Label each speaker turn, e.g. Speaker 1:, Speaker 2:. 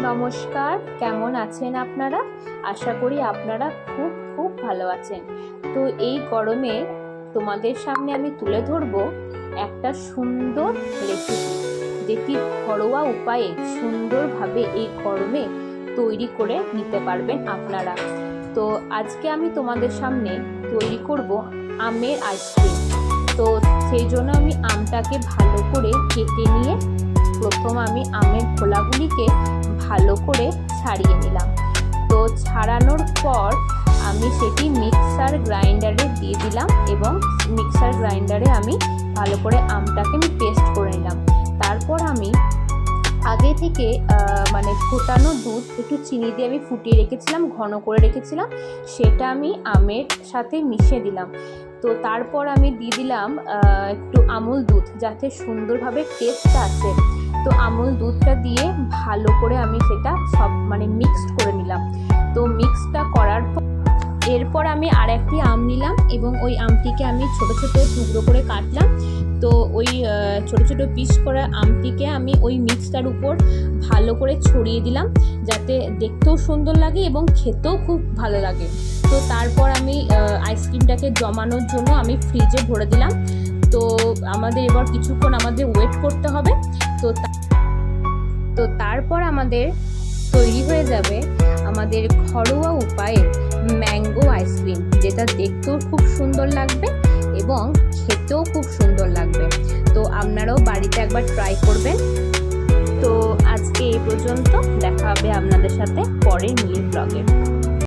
Speaker 1: নমস্কার, কেমন আছেন আপনারা? আশা করি আপনারা খুব খুব ভালো আছেন। তো এই গরমে তোমাদের সামনে আমি তুলে ধরবো একটা সুন্দর রেসিপি, যেটি ঘরোয়া উপায়ে সুন্দরভাবে এই গরমে তৈরি করে নিতে পারবেন আপনারা। তো আজকে আমি তোমাদের সামনে তৈরি করব আমের আইসক্রিম। তো সেই জন্য আমি আমটাকে ভালো করে কেটে নিয়ে প্রথম আমি আমের খোলাগুলিকে ভালো করে ছাড়িয়ে নিলাম। তো ছাড়ানোর পর আমি সেটি মিক্সার গ্রাইন্ডারে দিয়ে দিলাম এবং মিক্সার গ্রাইন্ডারে আমি ভালো করে আমটাকে আমি পেস্ট করে নিলাম। তারপর আমি আগে থেকে ফোটানো দুধ একটু চিনি দিয়ে আমি ফুটিয়ে রেখেছিলাম, ঘন করে রেখেছিলাম, সেটা আমি আমের সাথে মিশিয়ে দিলাম। তো তারপর আমি দিয়ে দিলাম একটু আমুল দুধ, যাতে সুন্দরভাবে টেস্টটা আসে। তো আমুল দুধটা দিয়ে ভালো করে আমি সেটা সব মিক্সড করে নিলাম। তো মিক্সটা করার পর এরপর আমি আর একটি আম নিলাম এবং ওই আমটিকে আমি ছোট ছোট টুকরো করে কাটলাম। তো ওই ছোট ছোট পিস করা আমটিকে আমি ওই মিক্সটার উপর ভালো করে ছড়িয়ে দিলাম, যাতে দেখতেও সুন্দর লাগে এবং খেতেও খুব ভালো লাগে। তো তারপর আমি আইসক্রিমটাকে জমানোর জন্য আমি ফ্রিজে ভরে দিলাম। তো আমাদের এবার কিছুক্ষণ ওয়েট করতে হবে। তো তারপর আমাদের তৈরি হয়ে যাবে আমাদের ঘরোয়া উপায়ে ম্যাঙ্গো আইসক্রিম, যেটা দেখতেও খুব সুন্দর লাগবে এবং খেতেও খুব সুন্দর লাগবে। তো আপনারাও বাড়িতে একবার ট্রাই করবেন। তো আজকে এই পর্যন্ত, দেখা হবে আপনাদের সাথে পরের মিলি ব্লগে।